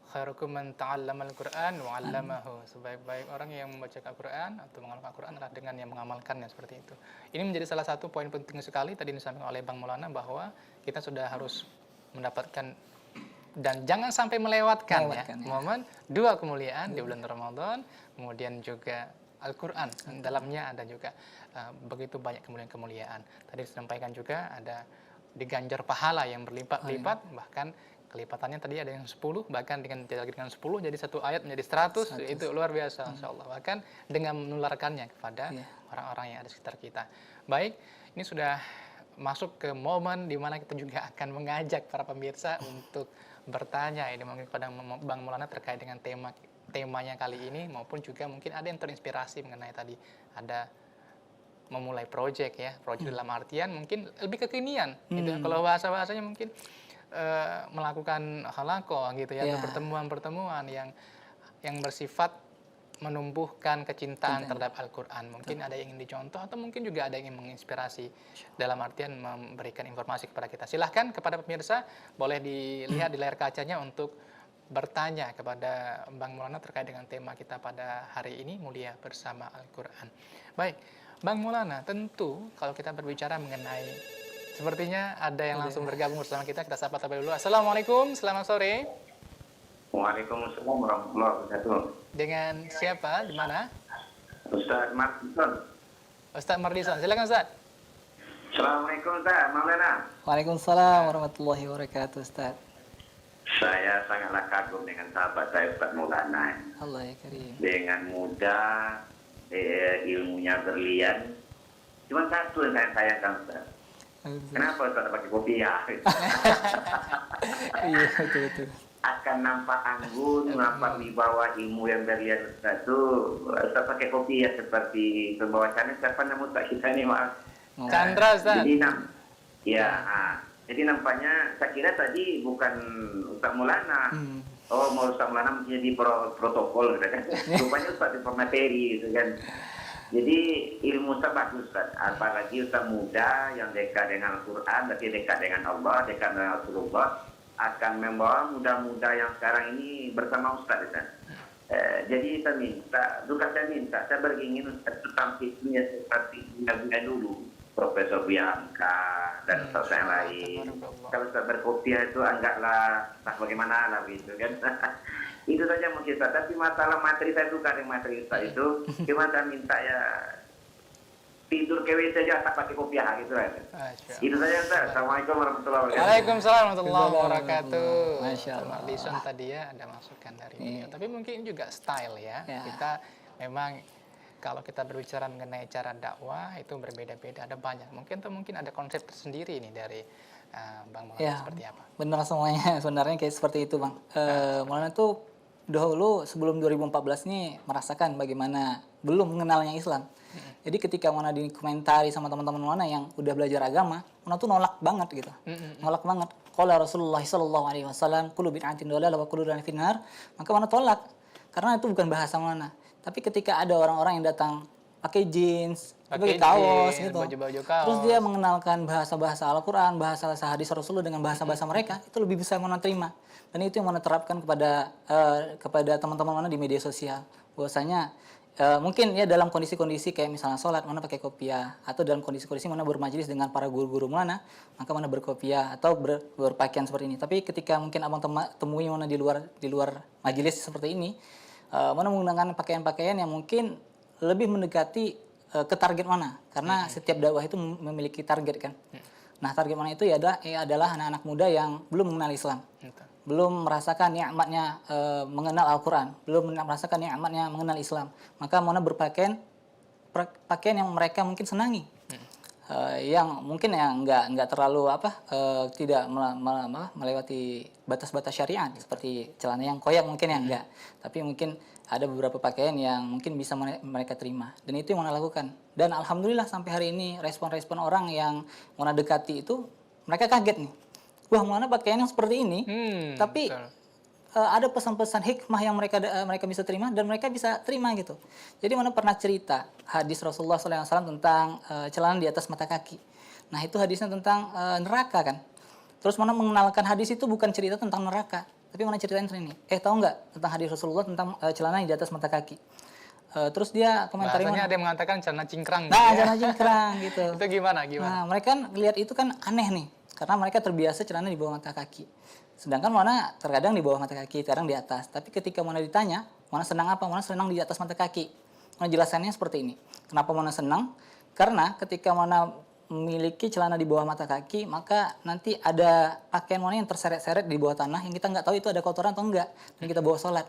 Khairukum man ta'allama al-Quran wa 'allamahu. Sebaik-baik orang yang membaca Al-Quran atau mengamalkan Al-Quran adalah dengan yang mengamalkannya, seperti itu. Ini menjadi salah satu poin penting sekali tadi disampaikan oleh Bang Maulana, bahwa kita sudah harus mendapatkan dan jangan sampai melewatkan ya, momen dua kemuliaan di bulan Ramadan, kemudian juga Al-Quran. Dalamnya ada juga begitu banyak kemuliaan. Tadi disampaikan juga ada diganjar pahala yang berlipat-lipat, bahkan kelipatannya tadi ada yang 10, bahkan dengan 10 jadi satu ayat menjadi 100. Itu luar biasa, Masya Allah. Bahkan dengan menularkannya kepada orang-orang yang ada di sekitar kita. Baik, ini sudah masuk ke momen di mana kita juga akan mengajak para pemirsa untuk bertanya ini mungkin kepada Bang Maulana terkait dengan temanya kali ini, maupun juga mungkin ada yang terinspirasi mengenai tadi ada memulai proyek ya, proyek dalam artian mungkin lebih kekinian gitu. Kalau bahasanya mungkin melakukan halaqah gitu ya, atau pertemuan-pertemuan yang bersifat menumbuhkan kecintaan terhadap Al-Quran. Mungkin ada yang ingin dicontoh, atau mungkin juga ada yang ingin menginspirasi dalam artian memberikan informasi kepada kita. Silahkan kepada pemirsa, boleh dilihat di layar kacanya untuk bertanya kepada Bang Maulana terkait dengan tema kita pada hari ini, mulia bersama Al-Quran. Baik, Bang Maulana, tentu kalau kita berbicara mengenai, sepertinya ada yang langsung bergabung bersama kita sapa terlebih dulu. Assalamualaikum, selamat sore. Waalaikumsalam warahmatullahi wabarakatuh. Dengan siapa, di mana? Ustaz Mardison. Ustaz Mardison, silakan Ustaz. Assalamualaikum Ustaz Maulana. Waalaikumsalam warahmatullahi wabarakatuh Ustaz. Saya sangatlah kagum dengan sahabat saya Ustaz Maulana. Allah ya karim. Dengan mudah, ilmunya berlian. Cuma satu yang saya sayangkan Ustaz. Kenapa Ustaz pakai kopiah? Iya, betul-betul. akan nampak anggun, nampak wibawa ilmu yang berlian Ustaz itu. Ustaz pakai kopi ya seperti pembawa channel. Siapa nama Ustaz kita ni, maaf. Chandra, Ustaz. Jadi nampaknya saya kira tadi bukan Ustaz Maulana. Oh, mau Ustaz Maulana mungkin di protokol gitu kan. Rupanya Ustaz di materi gitu kan. Jadi ilmu Ustaz bagus Ustaz. Apalagi Ustaz muda yang dekat dengan Al-Quran, berarti dekat dengan Allah, dekat dengan Rasulullah, akan membawa muda-muda yang sekarang ini bersama Ustaz. Jadi saya minta, saya beringin Ustaz itu tampilnya seperti bulan dulu. Profesor Bianca dan Ustaz yang lain. Kalau Ustaz berkopiah itu anggaplah bagaimana lah gitu kan. Itu saja mungkin Ustaz. Tapi masalah materi saya suka dengan materi Ustaz itu. Cuma saya minta ya tidur ke WC aja tak pakai kopiah gitu kan. Itu saja Ustaz. Assalamualaikum warahmatullahi wabarakatuh. Waalaikumsalam warahmatullahi wabarakatuh. Masya Allah. Madison tadi ya ada masukan dari beliau. Tapi mungkin juga style ya. Kita memang kalau kita berbicara mengenai cara dakwah itu berbeda-beda, ada banyak. Mungkin ada konsep tersendiri nih dari Bang Maulana seperti apa? Benar semuanya sebenarnya kayak seperti itu Bang. Maulana tuh dahulu sebelum 2014 nih merasakan bagaimana belum mengenalnya Islam. Jadi ketika Maulana dikomentari sama teman-teman Maulana yang udah belajar agama, Maulana tuh nolak banget gitu. Nolak banget. Qala Rasulullah sallallahu alaihi wasallam, kullu bid'atin dhalalah wa kullu dhalalah finnar. Maka Maulana tolak karena itu bukan bahasa Maulana. Tapi ketika ada orang-orang yang datang pakai jeans, pakai kaos gitu, baju-baju kaos, terus dia mengenalkan bahasa-bahasa Al-Quran, bahasa hadis Rasulullah dengan bahasa-bahasa mereka, itu lebih bisa Maulana terima. Dan itu yang Maulana terapkan kepada teman-teman Maulana di media sosial. Bahwasanya mungkin ya dalam kondisi-kondisi kayak misalnya sholat, Maulana pakai kopiah, atau dalam kondisi-kondisi Maulana bermajelis dengan para guru-guru Maulana, maka Maulana berkopiah atau berpakaian seperti ini. Tapi ketika mungkin abang temui Maulana di luar majelis seperti ini, Maulana menggunakan pakaian-pakaian yang mungkin lebih mendekati ke target mana, karena setiap dakwah itu memiliki target kan. Nah target mana itu adalah anak-anak muda yang belum mengenal Islam, belum merasakan nikmatnya mengenal Al-Quran, belum merasakan nikmatnya mengenal Islam. Maka Maulana berpakaian yang mereka mungkin senangi, yang mungkin yang nggak terlalu tidak melewati batas-batas syariat seperti celana yang koyak mungkin ya enggak, tapi mungkin ada beberapa pakaian yang mungkin bisa mereka terima, dan itu yang Maulana lakukan. Dan alhamdulillah sampai hari ini respon-respon orang yang Maulana dekati itu mereka kaget nih, wah Maulana pakaian yang seperti ini, tapi ada pesan-pesan hikmah yang mereka bisa terima dan mereka bisa terima gitu. Jadi Maulana pernah cerita hadis Rasulullah SAW tentang celana di atas mata kaki. Nah itu hadisnya tentang neraka kan. Terus Maulana mengenalkan hadis itu bukan cerita tentang neraka, tapi Maulana ceritain ini. Tahu nggak tentang hadis Rasulullah tentang celana di atas mata kaki? Terus dia komentari bahasanya ada yang mengatakan celana cingkrang. Nah, celana cingkrang gitu. Itu gimana? Nah, mereka kan lihat itu kan aneh nih, karena mereka terbiasa celana di bawah mata kaki. Sedangkan Maulana terkadang di bawah mata kaki, terkadang di atas. Tapi ketika Maulana ditanya, Maulana senang apa? Maulana senang di atas mata kaki. Maulana jelasannya seperti ini. Kenapa Maulana senang? Karena ketika Maulana memiliki celana di bawah mata kaki, maka nanti ada pakaian Maulana yang terseret-seret di bawah tanah yang kita nggak tahu itu ada kotoran atau enggak, dan kita bawa sholat.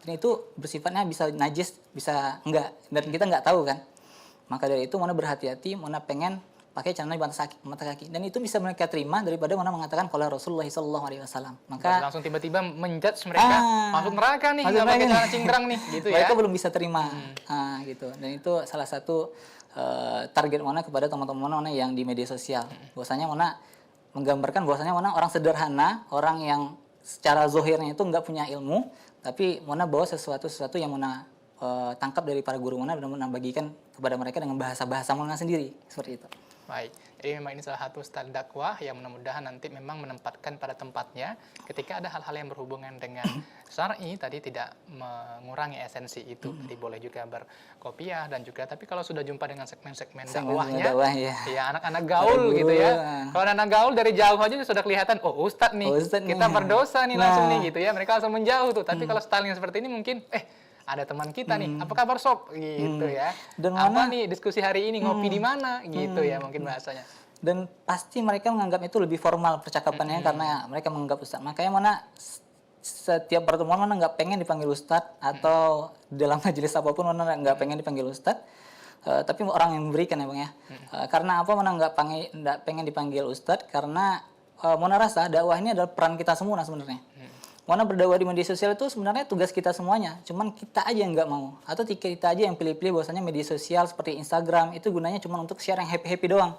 Dan itu bersifatnya bisa najis, bisa enggak, dan kita nggak tahu kan. Maka dari itu Maulana berhati-hati, Maulana pengen pakai celana di mata kaki, dan itu bisa mereka terima daripada Maulana mengatakan qala Rasulullah sallallahu alaihi wasallam. Maka langsung tiba-tiba menjudge mereka masuk neraka nih, nggak pakai celana cingkrang nih, gitu ya. Mereka belum bisa terima, gitu. Dan itu salah satu target Maulana kepada teman-teman Maulana yang di media sosial. Bahwasanya Maulana menggambarkan bahwasanya Maulana orang sederhana, orang yang secara zohirnya itu nggak punya ilmu, tapi Maulana bawa sesuatu yang Maulana tangkap dari para guru Maulana dan Maulana bagikan kepada mereka dengan bahasa-bahasa Maulana sendiri, seperti itu. Baik, jadi memang ini salah satu style dakwah yang mudah-mudahan nanti memang menempatkan pada tempatnya ketika ada hal-hal yang berhubungan dengan syar'i tadi tidak mengurangi esensi itu. Jadi boleh juga berkopiah dan juga, tapi kalau sudah jumpa dengan segmen-segmen dakwahnya, ya anak-anak gaul gitu ya. Kalau anak gaul dari jauh aja sudah kelihatan, oh Ustadz nih, kita berdosa nih langsung nih gitu ya. Mereka langsung menjauh tuh. Tapi kalau style yang seperti ini mungkin, ada teman kita nih, apa kabar sob gitu ya. Dan apa nih diskusi hari ini, ngopi di mana gitu ya mungkin bahasanya. Dan pasti mereka menganggap itu lebih formal percakapannya karena mereka menganggap Ustadz. Makanya Maulana setiap pertemuan Maulana nggak pengen dipanggil Ustadz, atau dalam majelis apapun Maulana nggak pengen dipanggil Ustadz. Tapi orang yang memberikan ya Bang ya. Karena apa Maulana nggak pengen dipanggil Ustadz? Karena Maulana rasa dakwah ini adalah peran kita semua sebenarnya. Mana berdakwah di media sosial itu sebenarnya tugas kita semuanya, cuman kita aja yang nggak mau, atau kita aja yang pilih-pilih bahwasanya media sosial seperti Instagram itu gunanya cuma untuk share yang happy-happy doang.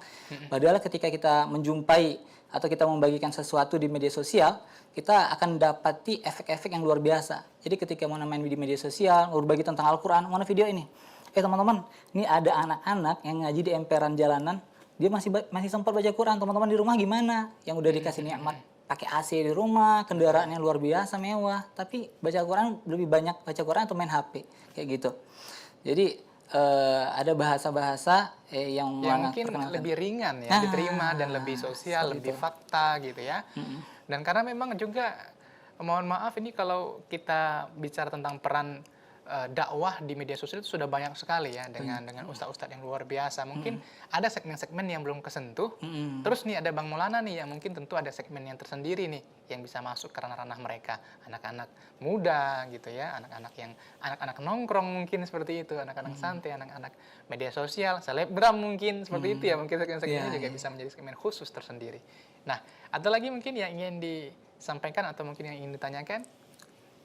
Padahal ketika kita menjumpai atau kita membagikan sesuatu di media sosial, kita akan dapati efek-efek yang luar biasa. Jadi ketika mau main di media sosial, berbagi tentang Al-Quran, mana video ini, teman-teman, ini ada anak-anak yang ngaji di emperan jalanan, dia masih sempat baca Quran. Teman-teman di rumah gimana? Yang udah dikasih nikmat pakai AC di rumah, kendaraannya luar biasa mewah, tapi baca Quran lebih banyak baca Quran atau main HP kayak gitu. Jadi ada bahasa-bahasa yang mungkin lebih ringan ya diterima dan lebih sosial, lebih fakta gitu ya. Dan karena memang juga mohon maaf ini kalau kita bicara tentang peran dakwah di media sosial itu sudah banyak sekali ya dengan ustadz-ustadz yang luar biasa. Mungkin ada segmen-segmen yang belum kesentuh. Terus nih ada Bang Maulana nih yang mungkin tentu ada segmen yang tersendiri nih yang bisa masuk ke ranah-ranah mereka, anak-anak muda gitu ya, anak-anak nongkrong mungkin seperti itu, anak-anak santai, anak-anak media sosial, selebgram mungkin seperti itu ya, mungkin segmen-segmennya juga bisa menjadi segmen khusus tersendiri. Nah, ada lagi mungkin yang ingin disampaikan atau mungkin yang ingin ditanyakan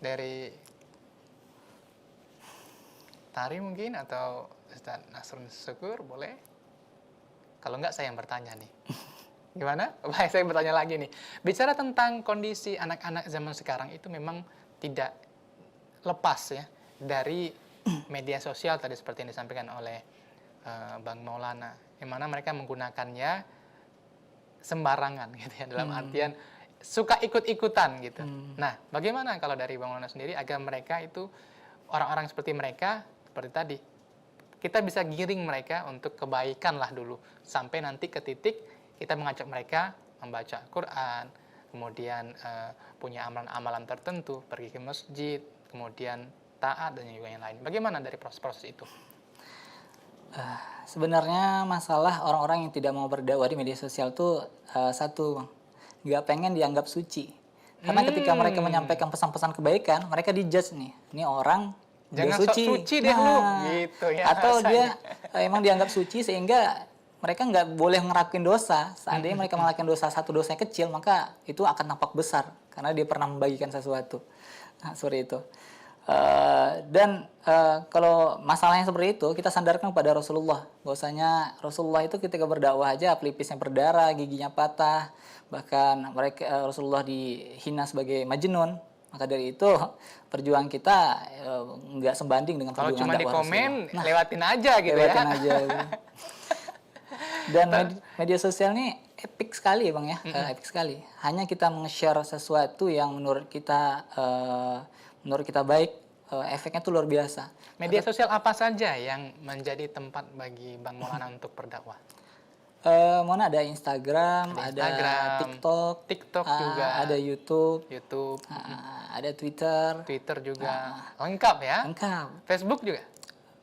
dari Tari mungkin atau Ustaz Nasrun Syukur boleh? Kalau enggak saya yang bertanya nih. Gimana? Baik, saya bertanya lagi nih. Bicara tentang kondisi anak-anak zaman sekarang itu memang tidak lepas ya dari media sosial tadi seperti yang disampaikan oleh Bang Maulana. Yang mana mereka menggunakannya sembarangan gitu ya, dalam artian suka ikut-ikutan gitu. Nah, bagaimana kalau dari Bang Maulana sendiri agar mereka itu orang-orang seperti mereka seperti tadi, kita bisa giring mereka untuk kebaikan lah dulu, sampai nanti ke titik kita mengajak mereka membaca Quran, kemudian punya amalan-amalan tertentu, pergi ke masjid, kemudian taat dan juga yang lain. Bagaimana dari proses-proses itu? Sebenarnya masalah orang-orang yang tidak mau berdakwah di media sosial tuh satu, nggak pengen dianggap suci. Karena ketika mereka menyampaikan pesan-pesan kebaikan, mereka dijudge nih, ini orang jangan suci deh lu gitu ya. Atau dia emang dianggap suci sehingga mereka nggak boleh ngelakuin dosa. Seandainya mereka melakukan dosa, satu dosanya kecil, maka itu akan nampak besar karena dia pernah membagikan sesuatu. Nah, seperti itu. Dan kalau masalahnya seperti itu, kita sandarkan kepada Rasulullah. Bahwasanya Rasulullah itu ketika berdakwah aja pelipisnya berdarah, giginya patah, bahkan Rasulullah dihina sebagai majnun. Maka dari itu perjuangan kita nggak sebanding dengan perjuangan dakwah. Kalau cuma di komen, lewatin aja gitu lewatin aja. Dan media sosial ini epic sekali ya Bang ya, epic sekali. Hanya kita nge-share sesuatu yang menurut kita baik, efeknya tuh luar biasa. Media sosial apa saja yang menjadi tempat bagi Bang Maulana untuk berdakwah? Mana ada Instagram, ada TikTok juga, ada YouTube, ada Twitter juga, lengkap ya? Lengkap. Facebook juga?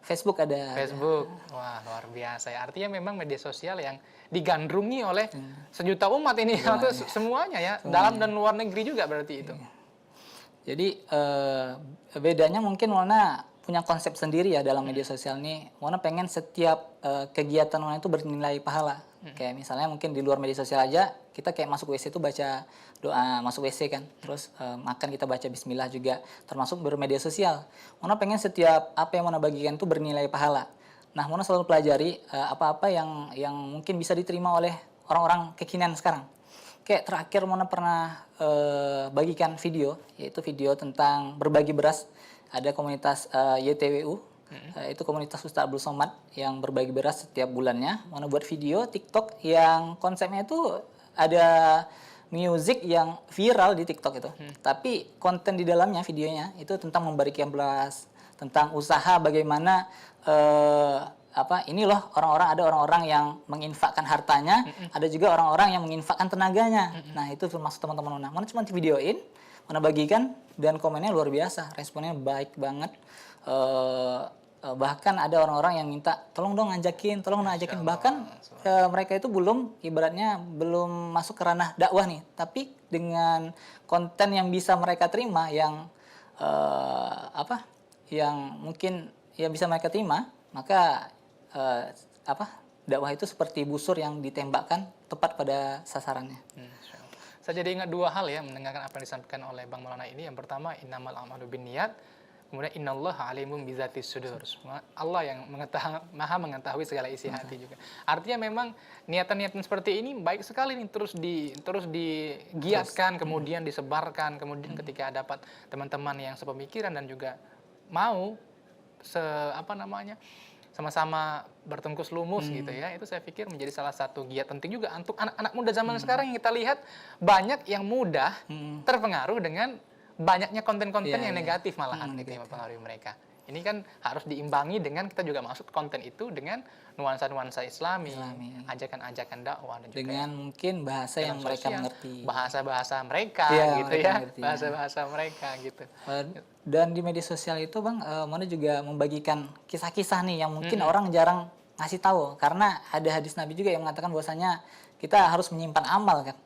Facebook ada. Facebook, wah luar biasa ya. Artinya memang media sosial yang digandrungi oleh sejuta umat ini, atau semuanya ya, dalam dan luar negeri juga berarti itu. Jadi bedanya mungkin Mona punya konsep sendiri ya dalam media sosial ini. Mona pengen setiap kegiatan Mona itu bernilai pahala. Kayak misalnya mungkin di luar media sosial aja, kita kayak masuk WC itu baca doa masuk WC kan. Terus makan kita baca bismillah juga, termasuk bermedia sosial. Mona pengen setiap apa yang Mona bagikan itu bernilai pahala. Nah, Mona selalu pelajari apa-apa yang mungkin bisa diterima oleh orang-orang kekinian sekarang. Kayak terakhir Mona pernah bagikan video, yaitu video tentang berbagi beras. Ada komunitas YTWU, itu komunitas Ustaz Abdul Somad yang berbagi beras setiap bulannya. Mona buat video TikTok yang konsepnya itu ada music yang viral di TikTok itu. Tapi konten di dalamnya videonya itu tentang membagikan beras, tentang usaha bagaimana ini loh ada orang-orang yang menginfakkan hartanya, ada juga orang-orang yang menginfakkan tenaganya. Nah, itu termasuk teman-teman Mona. Mona cuma videoin, Mona bagikan, dan komennya luar biasa, responnya baik banget. Bahkan ada orang-orang yang minta tolong dong ngajakin, bahkan mereka itu ibaratnya belum masuk ke ranah dakwah nih, tapi dengan konten yang bisa mereka terima, yang mungkin yang bisa mereka terima, maka dakwah itu seperti busur yang ditembakkan tepat pada sasarannya. Saya jadi ingat dua hal ya mendengarkan apa yang disampaikan oleh Bang Maulana ini. Yang pertama, innamal a'malu binniyat. Kemudian innallaha alimun bizatis sudur. Allah yang maha mengetahui segala isi hati juga. Artinya memang niatan-niatan seperti ini baik sekali nih, terus digiatkan, kemudian disebarkan, kemudian ketika dapat teman-teman yang sepemikiran dan juga mau sama-sama bertengkus lumus gitu ya, itu saya pikir menjadi salah satu giat penting juga untuk anak-anak muda zaman sekarang yang kita lihat banyak yang mudah terpengaruh dengan banyaknya konten-konten yang negatif malahan gitu yang mempengaruhi mereka. Ini kan harus diimbangi dengan kita juga masuk konten itu dengan nuansa-nuansa Islami, ajakan-ajakan dakwah dan juga dengan mungkin bahasa yang mereka mengerti, bahasa-bahasa mereka gitu ya, bahasa-bahasa mereka gitu. Dan di media sosial itu Bang, Mana juga membagikan kisah-kisah nih yang mungkin orang jarang ngasih tahu, karena ada hadis Nabi juga yang mengatakan bahwasanya kita harus menyimpan amal kan.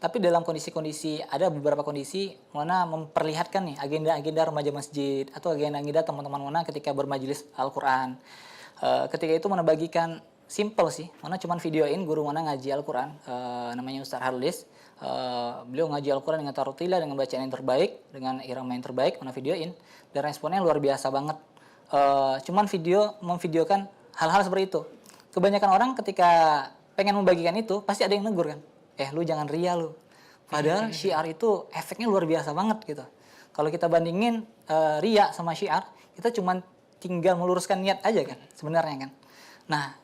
Tapi dalam kondisi-kondisi, ada beberapa kondisi Mana memperlihatkan nih agenda-agenda remaja masjid atau agenda-agenda teman-teman Mana ketika bermajelis Al-Quran. Ketika itu Mana bagikan simple sih, Mana cuman videoin guru Mana ngaji Al-Quran, namanya Ustaz Harlis. Beliau ngaji Al-Quran dengan tartila, dengan bacaan yang terbaik, dengan irama yang terbaik, Mana videoin. Dan responnya luar biasa banget. Cuman memvideokan hal-hal seperti itu. Kebanyakan orang ketika pengen membagikan itu, pasti ada yang negur kan. Lu jangan ria lu. Padahal syiar itu efeknya luar biasa banget gitu. Kalau kita bandingin ria sama syiar, kita cuma tinggal meluruskan niat aja kan sebenarnya kan. Nah,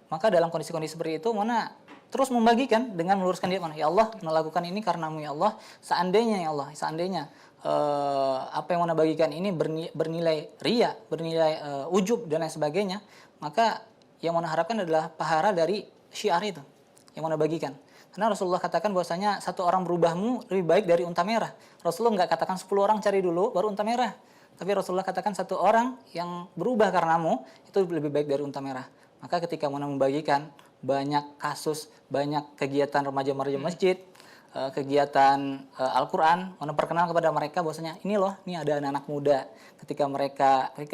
maka dalam kondisi-kondisi seperti itu Mana terus membagikan dengan meluruskan niat Mana. Ya Allah, melakukan ini karenamu ya Allah. Seandainya ya Allah, seandainya apa yang Mana bagikan ini bernilai ria, bernilai ujub dan lain sebagainya, maka yang Mana harapkan adalah pahala dari syiar itu yang Mana bagikan. Karena Rasulullah katakan bahwasanya satu orang berubahmu lebih baik dari unta merah. Rasulullah nggak katakan 10 orang cari dulu baru unta merah. Tapi Rasulullah katakan satu orang yang berubah karenamu itu lebih baik dari unta merah. Maka ketika Mana membagikan banyak kasus, banyak kegiatan remaja-remaja masjid, kegiatan Al-Quran, Mana perkenal kepada mereka bahwasanya ini loh, ini ada anak-anak muda. Ketika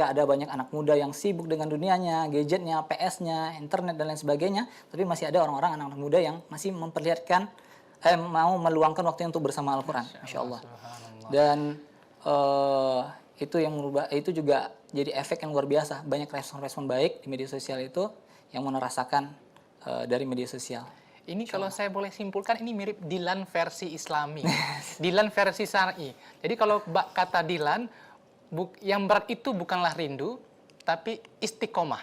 ada banyak anak muda yang sibuk dengan dunianya, gadgetnya, PS-nya, internet dan lain sebagainya, tapi masih ada orang-orang anak-anak muda yang masih memperlihatkan mau meluangkan waktu untuk bersama Al-Quran, Masya Allah. Dan itu juga jadi efek yang luar biasa. Banyak respon-respon baik di media sosial itu yang Mana rasakan dari media sosial. Ini kalau saya boleh simpulkan, ini mirip Dilan versi Islami, Dilan versi Syar'i. Jadi kalau kata Dilan, yang berat itu bukanlah rindu, tapi istiqomah.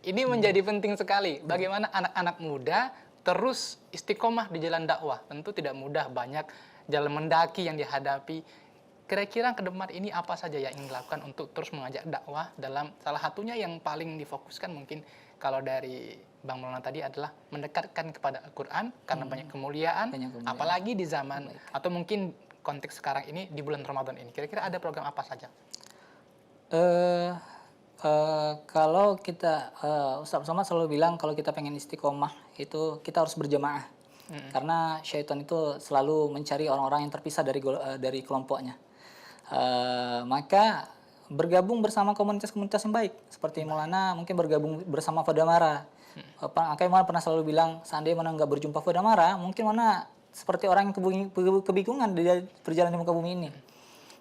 Ini menjadi penting sekali. Bagaimana anak-anak muda terus istiqomah di jalan dakwah. Tentu tidak mudah, banyak jalan mendaki yang dihadapi. Kira-kira ke depan ini apa saja yang ingin dilakukan untuk terus mengajak dakwah dalam salah satunya yang paling difokuskan mungkin kalau dari Bang Maulana tadi adalah mendekatkan kepada Al-Quran karena banyak kemuliaan, apalagi di zaman atau mungkin konteks sekarang ini di bulan Ramadan ini. Kira-kira ada program apa saja? Kalau kita Ustaz Somad selalu bilang kalau kita pengen istiqomah itu kita harus berjamaah. Karena syaitan itu selalu mencari orang-orang yang terpisah dari kelompoknya. Maka bergabung bersama komunitas-komunitas yang baik. Seperti Maulana mungkin bergabung bersama Fadamara. Maulana pernah selalu bilang, seandainya Mana nggak berjumpa Fadamara, mungkin Mana seperti orang yang kebingungan di perjalanan di muka bumi ini.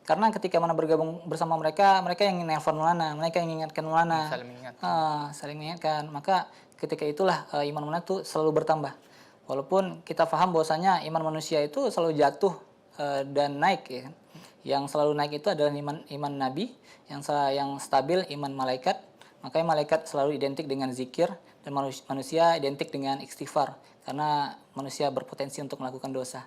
Karena ketika Mana bergabung bersama mereka yang nelfon Maulana, mereka yang mengingatkan Maulana. Saling mengingatkan. Maka ketika itulah iman Maulana itu selalu bertambah. Walaupun kita paham bahwasanya iman manusia itu selalu jatuh dan naik ya kan. Yang selalu naik itu adalah iman Nabi, yang stabil iman malaikat. Makanya malaikat selalu identik dengan zikir dan manusia identik dengan istighfar karena manusia berpotensi untuk melakukan dosa.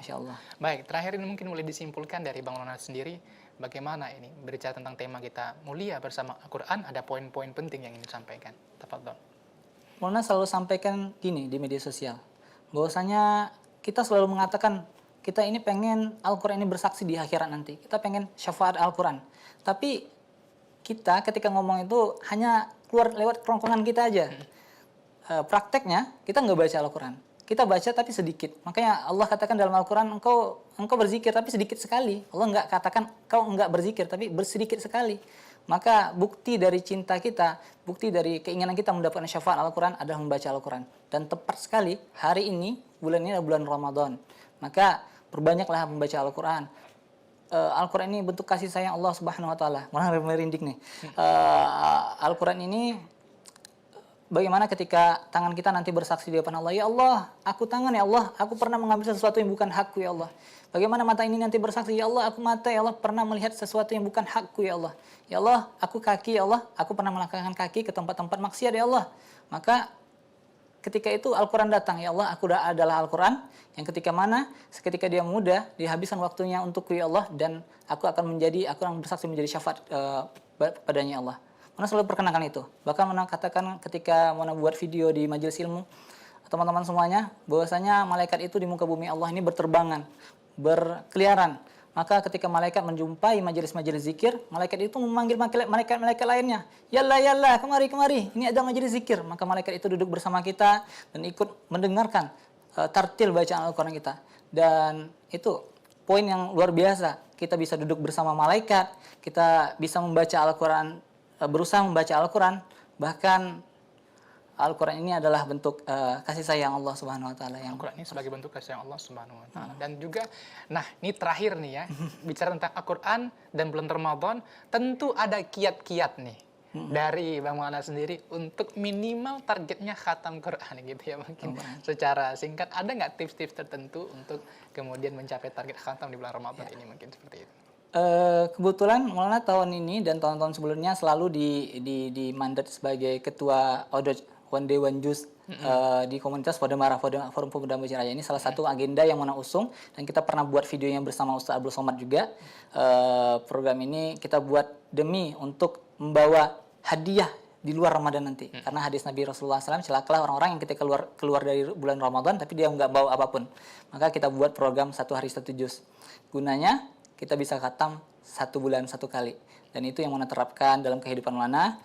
Masya Allah. Baik, terakhir ini mungkin boleh disimpulkan dari Bang Maulana sendiri bagaimana ini berbicara tentang tema kita mulia bersama Al-Quran, ada poin-poin penting yang ingin disampaikan. Tafadhol. Maulana selalu sampaikan gini di media sosial, bahwasanya kita selalu mengatakan kita ini pengen Al-Quran ini bersaksi di akhirat nanti. Kita pengen syafaat Al-Quran. Tapi kita ketika ngomong itu hanya keluar lewat kerongkongan kita aja. Prakteknya kita nggak baca Al-Quran. Kita baca tapi sedikit. Makanya Allah katakan dalam Al-Quran engkau berzikir tapi sedikit sekali. Allah nggak katakan kau nggak berzikir tapi bersedikit sekali. Maka bukti dari cinta kita, bukti dari keinginan kita mendapatkan syafaat Al-Quran adalah membaca Al-Quran. Dan tepat sekali hari ini, bulan ini adalah bulan Ramadan. Maka perbanyaklah membaca Al-Quran. Al-Quran ini bentuk kasih sayang Allah Subhanahu wa Ta'ala. Malah merinding nih. Al-Quran ini bagaimana ketika tangan kita nanti bersaksi di depan Allah, ya Allah, aku tangan ya Allah, aku pernah mengambil sesuatu yang bukan hakku ya Allah. Bagaimana mata ini nanti bersaksi, ya Allah, aku mata ya Allah, pernah melihat sesuatu yang bukan hakku ya Allah. Ya Allah, aku kaki ya Allah, aku pernah melangkahkan kaki ke tempat-tempat maksiat ya Allah. Maka ketika itu Al-Quran datang, ya Allah, aku adalah Al-Quran yang seketika dia muda, dihabiskan waktunya untukku ya Allah, dan aku akan bersaksi menjadi syafaat padanya ya Allah. Mana selalu perkenalkan itu. Bahkan mana katakan ketika mana buat video di majelis ilmu, teman-teman semuanya, bahwasanya malaikat itu di muka bumi Allah ini berterbangan, berkeliaran. Maka ketika malaikat menjumpai majelis-majelis zikir, malaikat itu memanggil malaikat-malaikat lainnya. Yalla, kemari. Ini ada majelis zikir. Maka malaikat itu duduk bersama kita dan ikut mendengarkan tartil bacaan Al-Quran kita. Dan itu poin yang luar biasa. Kita bisa duduk bersama malaikat, kita bisa membaca Al-Quran, berusaha membaca Al-Quran, bahkan Al-Quran ini adalah bentuk kasih sayang Allah Subhanahu wa Ta'ala. Al-Quran ini sebagai bentuk kasih sayang Allah Subhanahu wa Ta'ala. Dan juga, nah ini terakhir nih ya, bicara tentang Al-Quran dan bulan Ramadan, tentu ada kiat-kiat nih dari Bang Maulana sendiri untuk minimal targetnya khatam Quran gitu ya, mungkin secara singkat. Ada nggak tips-tips tertentu untuk kemudian mencapai target khatam di bulan Ramadan ini, mungkin seperti itu? Kebetulan Maulana tahun ini dan tahun-tahun sebelumnya selalu di mandat sebagai ketua ODOJ One Day One Juz di komunitas Forum Pemuda Masjid Raya. Ini salah satu agenda yang Maulana usung, dan kita pernah buat videonya bersama Ustaz Abdul Somad juga. Program ini kita buat demi untuk membawa hadiah di luar Ramadan nanti. Karena hadis Nabi Rasulullah SAW, celakalah orang-orang yang ketika keluar dari bulan Ramadan tapi dia nggak bawa apapun. Maka kita buat program 1 hari 1 juz. Gunanya kita bisa khatam 1 bulan 1 kali. Dan itu yang Maulana terapkan dalam kehidupan Maulana.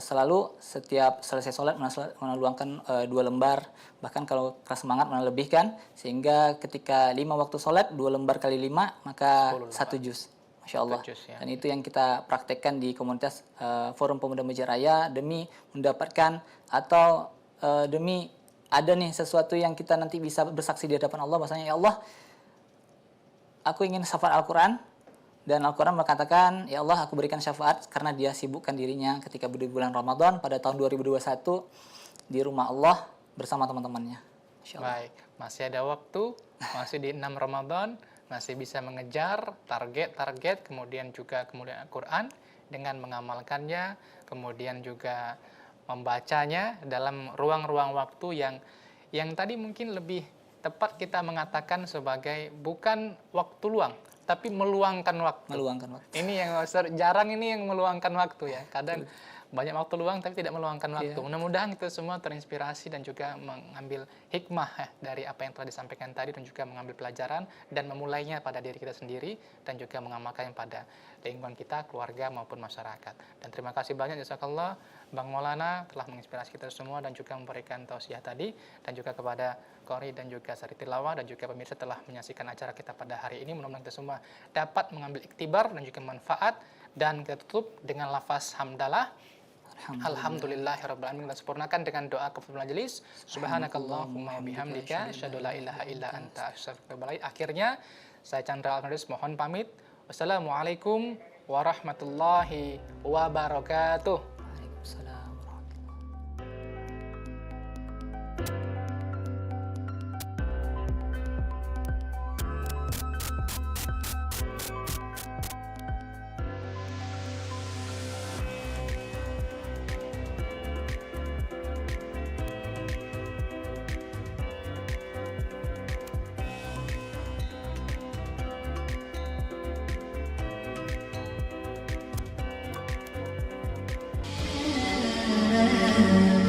Selalu setiap selesai sholat Maulana luangkan 2 lembar. Bahkan kalau keras semangat Maulana lebihkan. Sehingga ketika 5 waktu sholat, 2 lembar kali 5, maka 1 juz. Masya Allah. Dan itu yang kita praktekkan di komunitas Forum Pemuda Masjid Raya demi mendapatkan atau demi ada nih sesuatu yang kita nanti bisa bersaksi di hadapan Allah. Bahasanya, ya Allah, aku ingin syafaat Al-Quran, dan Al-Quran berkatakan, ya Allah, aku berikan syafaat karena dia sibukkan dirinya ketika di bulan Ramadan pada tahun 2021 di rumah Allah bersama teman-temannya. Baik, masih ada waktu, masih di 6 Ramadan, masih bisa mengejar target-target, kemudian Al-Quran dengan mengamalkannya, kemudian juga membacanya dalam ruang-ruang waktu yang tadi mungkin lebih tepat kita mengatakan sebagai bukan waktu luang, tapi meluangkan waktu. Ini yang jarang ini yang meluangkan waktu ya. Kadang banyak waktu luang tapi tidak meluangkan waktu. Mudah-mudahan kita semua terinspirasi dan juga mengambil hikmah dari apa yang telah disampaikan tadi, dan juga mengambil pelajaran dan memulainya pada diri kita sendiri dan juga mengamalkannya pada lingkungan kita, keluarga maupun masyarakat. Dan terima kasih banyak jazakallah Bang Maulana telah menginspirasi kita semua dan juga memberikan tausiah tadi, dan juga kepada Qori dan juga Sari Tilawah dan juga pemirsa telah menyaksikan acara kita pada hari ini. Mudah-mudahan kita semua dapat mengambil iktibar dan juga manfaat, dan kita tutup dengan lafaz hamdalah. Alhamdulillahirabbil alamin. Kita sempurnakan dengan doa kafaratul majelis. Subhanakallahumma wa bihamdika asyhadu la ilaha illa anta astaghfiruka wa atubu ilaik. Akhirnya saya Chandra Al-Madris mohon pamit. Wassalamualaikum warahmatullahi wabarakatuh. Waalaikumsalam warahmatullahi wabarakatuh.